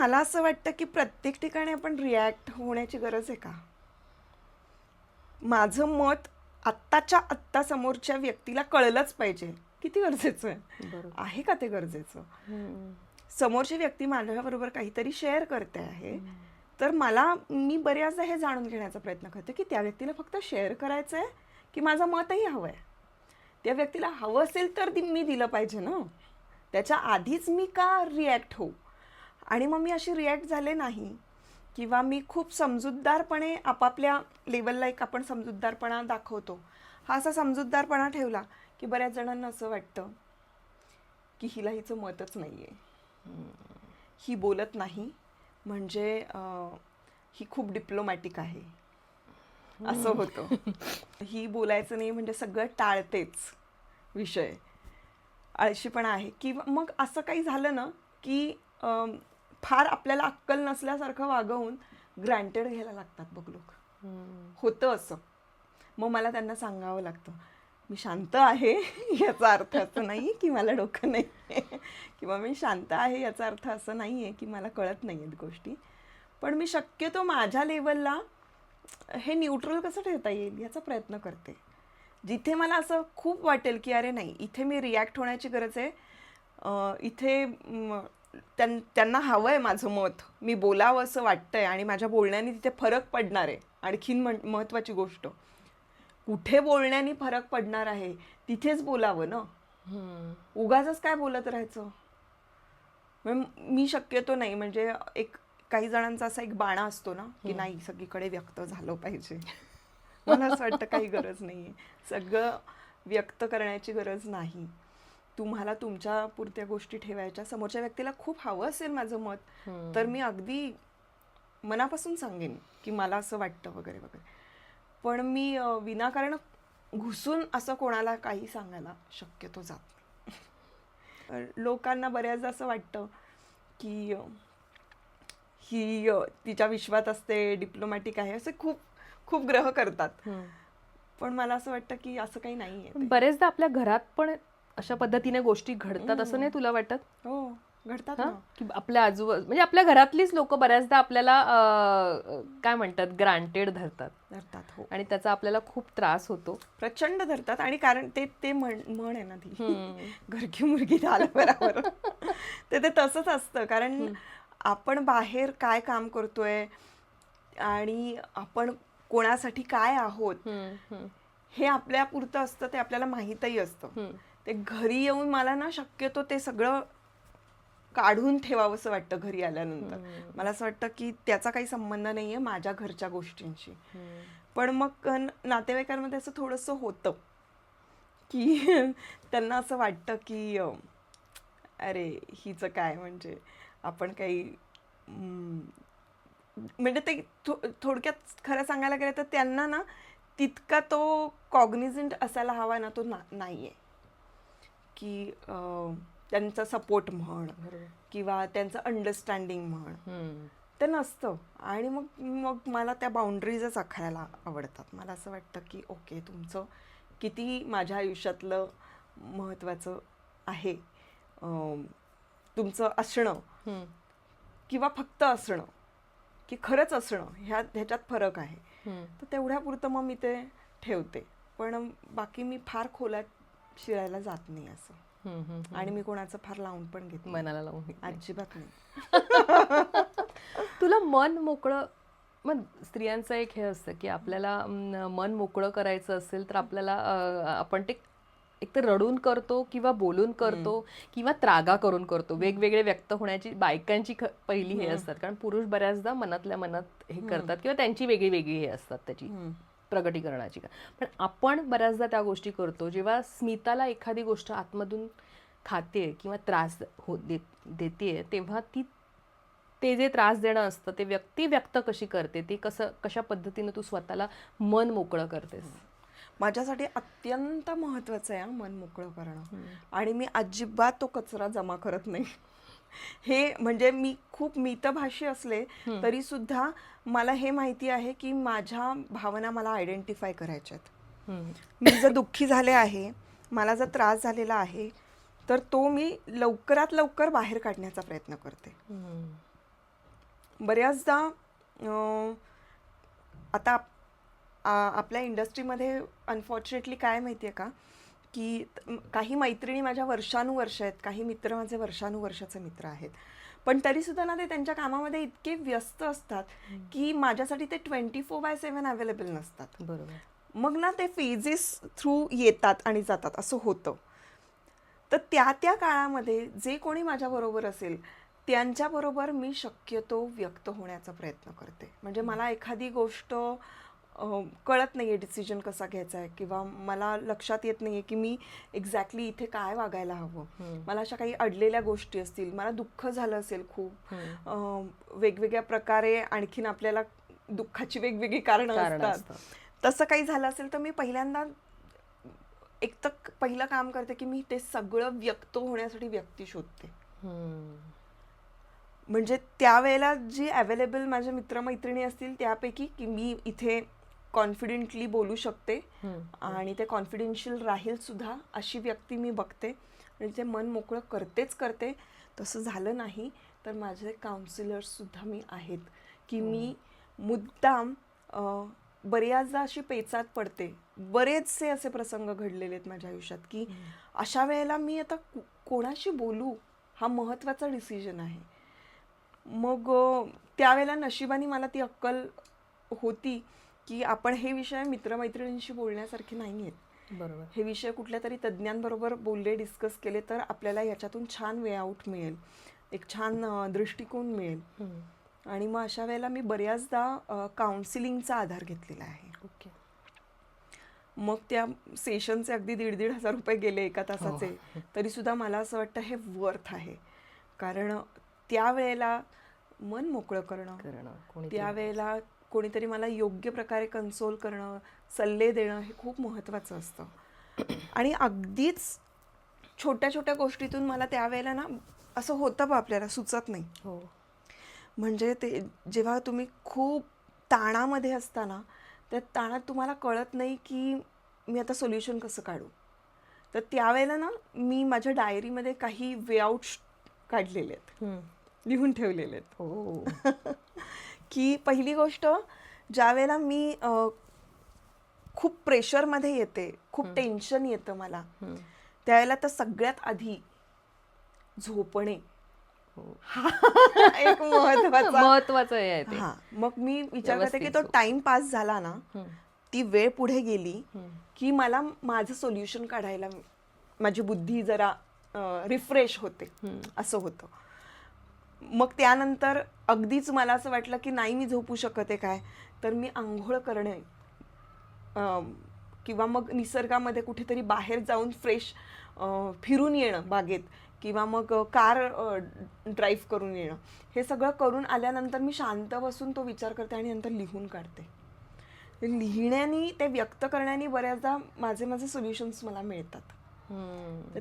मला असं वाटतं की प्रत्येक ठिकाणी आपण रिॲक्ट होण्याची गरज आहे का? माझं मत आत्ताच्या आत्ता समोरच्या व्यक्तीला कळलंच पाहिजे. किती गरजेचं आहे? आहे का ते गरजेचं? समोरची व्यक्ती माझ्याबरोबर काहीतरी शेअर करते आहे, तर मी बऱ्याचदा हे जाणून घेण्याचा प्रयत्न करते की त्या व्यक्तीला फक्त शेअर करायचं आहे की माझं मतही हवं आहे. त्या व्यक्तीला हवं असेल तर मी दिलं पाहिजे ना. त्याच्या आधीच मी का रिॲक्ट होऊ? आणि मग मी अशी रिॲक्ट झाले नाही, किंवा मी खूप समजूतदारपणे आपापल्या लेवलला एक आपण समजूतदारपणा दाखवतो, हा असा समजूतदारपणा ठेवला की बऱ्याच जणांना असं वाटतं की हिला हिचं मतच नाही आहे, ही बोलत नाही म्हणजे ही खूप डिप्लोमॅटिक आहे, असं होतं. ही बोलायचं नाही म्हणजे सगळं टाळतेच विषय, आळशीपणा आहे. किंवा मग असं काही झालं ना की फार आपल्याला अक्कल नसल्यासारखं वागवून ग्रँटेड घ्यायला लागतात बघ लोक. होतं असं. मग मला त्यांना सांगावं लागतं, मी शांत आहे याचा अर्थ असं नाही की मला डोकं नाही आहे, किंवा मी शांत आहे याचा अर्थ असं नाही आहे की मला कळत नाही आहेत गोष्टी. पण मी शक्यतो माझ्या लेवलला हे न्यूट्रल कसं ठेवता येईल याचा प्रयत्न करते. जिथे मला असं खूप वाटेल की अरे नाही, इथे मी रिॲक्ट होण्याची गरज आहे, इथे त्यांना हवं आहे माझं मत, मी बोलावं असं वाटतंय आणि माझ्या बोलण्याने तिथे फरक पडणार आहे. आणखीन महत्त्वाची गोष्ट, कुठे बोलण्याने फरक पडणार आहे तिथेच बोलावं ना, उगाचच काय बोलत राहायचं. मी शक्यतो नाही, म्हणजे काही जणांचा असा एक बाणा असतो ना की नाही सगळीकडे व्यक्त झालं पाहिजे. मला असं वाटतं काही गरज नाहीये, सगळं व्यक्त करण्याची गरज नाही. तुम्हाला तुमच्या पुरत्या गोष्टी ठेवायच्या. समोरच्या व्यक्तीला खूप हवं असेल माझं मत, तर मी अगदी मनापासून सांगेन की मला असं वाटतं वगैरे वगैरे. पण मी विनाकारण घुसून असं कोणाला काही सांगायला शक्यतो जात नाही. लोकांना बऱ्याचदा असं वाटतं की ही तिच्या विश्वात असते, डिप्लोमॅटिक आहे, असे खूप खूप ग्रह करतात. पण मला असं वाटतं की असं काही नाहीये. बरेचदा आपल्या घरात पण अशा पद्धतीने गोष्टी घडतात, असं नाही तुला वाटत? हो, घडतात ना. की आपल्या आजूबाजू म्हणजे आपल्या घरातलीच लोक बऱ्याचदा आपल्याला काय म्हणतात, ग्रांटेड धरतात. हो. आणि त्याचा आपल्याला खूप त्रास होतो, प्रचंड धरतात. आणि कारण ते म्हण आहे ना ती, घर की मुर्गी झालं बरोबर. ते तसंच असतं. कारण आपण बाहेर काय काम करतोय आणि आपण कोणासाठी काय आहोत हे आपल्या पुरतं असतं, ते आपल्याला माहीतही असतं. ते घरी येऊन मला ना शक्यतो ते सगळं काढून ठेवावं असं वाटतं घरी आल्यानंतर. मला असं वाटतं की त्याचा काही संबंध नाहीये माझ्या घरच्या गोष्टींशी. पण मग नातेवाईकांमध्ये असं थोडंसं होतं की त्यांना असं वाटतं की अरे हिचं काय, म्हणजे आपण काही म्हणजे ते थोडक्यात खरं सांगायला गेलं तर त्यांना ना तितका तो कॉग्निझंट असायला हवा ना, तो नाहीये. की त्यांचा सपोर्ट म्हण किंवा त्यांचं अंडरस्टँडिंग म्हण, ते नसतं. आणि मग मला त्या बाउंड्रीजच आखायला आवडतात. मला असं वाटतं की ओके, तुमचं किती माझ्या आयुष्यातलं महत्त्वाचं आहे, तुमचं असणं किंवा फक्त असणं की खरंच असणं, ह्याच्यात फरक आहे. तर तेवढ्यापुरतं मग मी ते ठेवते. पण बाकी मी फार खोलात शिरायला जात नाही असं. आणि मी कोणाचं फार लावून पण घेत नाही, मनाला लावून अजिबात नाही. तुला मन मोकळं, मग स्त्रियांचं एक हे असतं की आपल्याला मन मोकळं करायचं असेल तर आपल्याला आपण ते एकतर रडून करतो किंवा बोलून करतो किंवा त्रागा करून करतो. वेगवेगळे व्यक्त होण्याची बायकांची पहिली हे असतात, कारण पुरुष बऱ्याचदा मनातल्या मनात हे करतात किंवा त्यांची वेगळी वेगळी हे असतात त्याची प्रगटीकरणाची. पण आपण बऱ्याचदा त्या गोष्टी करतो. जेव्हा स्मिताला एखादी गोष्ट आतमधून खाते किंवा त्रास देते, तेव्हा ते जे त्रास देणं असतं ते व्यक्ती व्यक्त कशी करते, ते कशा पद्धतीने तू स्वतःला मन मोकळं करतेस? माझ्यासाठी अत्यंत महत्त्वाचं आहे मन मोकळं करणं. आणि मी अजिबात तो कचरा जमा करत नाही. हे म्हणजे मी खूप मितभाषी असले तरी सुद्धा मला हे माहिती आहे की माझ्या भावना मला आयडेंटिफाय करायच्या आहेत. मी जर दुःखी झाले आहे, मला जर त्रास झालेला आहे, तर तो मी लवकरात लवकर बाहेर काढण्याचा प्रयत्न करते. बऱ्याचदा आता आपल्या इंडस्ट्रीमध्ये अनफॉर्च्युनेटली काय माहिती आहे का, की काही मैत्रिणी माझ्या वर्षानुवर्ष आहेत, काही मित्र माझे वर्षानुवर्षाचे मित्र आहेत, पण तरीसुद्धा ना ते त्यांच्या कामामध्ये इतके व्यस्त असतात की माझ्यासाठी ते 24/7 अवेलेबल नसतात. बरोबर. मग ना ते फेजेस थ्रू येतात आणि जातात, असं होतं. तर त्या काळामध्ये जे कोणी माझ्याबरोबर असेल त्यांच्याबरोबर मी शक्यतो व्यक्त होण्याचा प्रयत्न करते. म्हणजे मला एखादी गोष्ट कळत नाही आहे डिसिजन कसा घ्यायचा आहे, किंवा मला लक्षात येत नाही आहे की मी एक्झॅक्टली इथे काय वागायला हवं. मला अशा काही अडलेल्या गोष्टी असतील, मला दुःख झालं असेल खूप, वेगवेगळ्या प्रकारे आणखीन आपल्याला दुःखाची वेगवेगळी कारणं असतात. तसं काही झालं असेल तर मी पहिल्यांदा एक तर पहिलं काम करते की मी ते सगळं व्यक्त होण्यासाठी व्यक्ती शोधते. म्हणजे त्यावेळेला जी अवेलेबल माझ्या मित्रमैत्रिणी असतील त्यापैकी की मी इथे कॉन्फिडेंटली बोलू शकते आणि ते कॉन्फिडेन्शियल राहील सुद्धा अशी व्यक्ती मी बघते आणि ते मन मोकळं करते. तसं झालं नाही तर माझे काउन्सिलर्स सुद्धा मी आहेत की मी मुद्दाम बऱ्याचदा अशी पेचात पडते. बरेचसे असे प्रसंग घडलेले आहेत माझ्या आयुष्यात की अशा वेळेला मी आता कोणाशी बोलू हा महत्त्वाचा डिसिजन आहे. मग त्यावेळेला नशिबाने मला ती अक्कल होती की आपण हे विषय मित्रमैत्रिणींशी बोलण्यासारखे नाही आहेत. बरोबर. हे विषय कुठल्या तरी तज्ज्ञांबरोबर बोलले, डिस्कस केले तर आपल्याला याच्यातून छान वे आउट मिळेल, एक छान दृष्टिकोन मिळेल. आणि मग अशा वेळेला मी बऱ्याचदा काउन्सिलिंगचा आधार घेतलेला आहे. ओके. मग त्या सेशनचे अगदी 1,500 रुपये गेले एका तासाचे, तरीसुद्धा मला असं वाटतं हे वर्थ आहे. कारण त्यावेळेला मन मोकळं करणं, त्यावेळेला कोणीतरी मला योग्य प्रकारे कन्सोल करणं, सल्ले देणं हे खूप महत्त्वाचं असतं. आणि अगदीच छोट्या छोट्या गोष्टीतून मला त्यावेळेला ना असं होतं बा आपल्याला सुचत नाही. म्हणजे ते जेव्हा तुम्ही खूप ताणामध्ये असताना त्या ताणात तुम्हाला कळत नाही की मी आता सोल्युशन कसं काढू, तर त्यावेळेला ना मी माझ्या डायरीमध्ये काही वे आउट काढलेले आहेत, लिहून ठेवलेले आहेत. की पहिली गोष्ट, ज्या वेळेला मी खूप प्रेशरमध्ये येते, खूप टेन्शन येतं मला, त्यावेळेला तर सगळ्यात आधी झोपणे हा एक महत्वाचं आहे ते. मग मी विचार करते की तो टाइम पास झाला ना, ती वेळ पुढे गेली की मला माझं सोल्युशन काढायला माझी बुद्धी जरा रिफ्रेश होते, असं होतं. मग त्यानंतर अगदीच मला असं वाटलं की नाही मी झोपू शकते काय, तर मी आंघोळ करणे किंवा मग निसर्गामध्ये कुठेतरी बाहेर जाऊन फ्रेश फिरून येणं बागेत, किंवा मग कार ड्राईव्ह करून येणं, हे सगळं करून आल्यानंतर मी शांत बसून तो विचार करते आणि नंतर लिहून काढते. लिहिण्याने, ते व्यक्त करण्याने बऱ्याचदा माझे सोल्युशन्स मला मिळतात. तर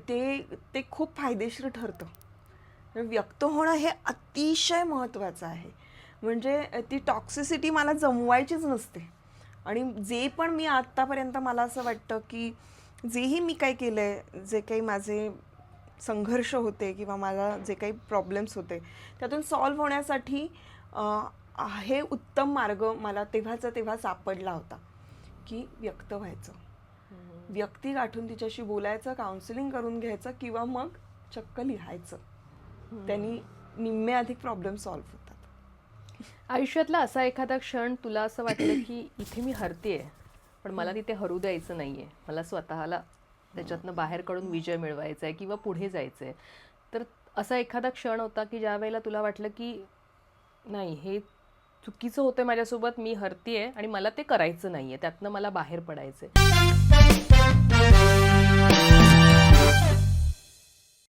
ते खूप फायदेशीर ठरतं. व्यक्त होणं हे अतिशय महत्त्वाचं आहे. म्हणजे ती टॉक्सिसिटी मला जमवायचीच नसते. आणि जे पण मी आत्तापर्यंत मला असं वाटतं की जेही मी काय केलं आहे, जे काही माझे संघर्ष होते किंवा मला जे काही प्रॉब्लेम्स होते त्यातून सॉल्व्ह होण्यासाठी हे उत्तम मार्ग मला तेव्हा सापडला होता की व्यक्त व्हायचं, व्यक्ती गाठून तिच्याशी बोलायचं, काउन्सिलिंग करून घ्यायचं, किंवा मग चक्क लिहायचं. त्यांनी निम्मे अधिक प्रॉब्लेम सॉल्व्ह होतात. आयुष्यातला असा एखादा क्षण तुला असं वाटलं की इथे मी हरतेय पण मला तिथे हरू द्यायचं नाहीये, मला स्वतःला त्याच्यातनं बाहेर काढून विजय मिळवायचा आहे किंवा पुढे जायचं आहे, तर असा एखादा क्षण होता की ज्या वेळेला तुला वाटलं की नाही हे चुकीचं होतंय माझ्यासोबत, मी हरतेय आणि मला ते करायचं नाहीये, त्यातनं मला बाहेर पडायचंय?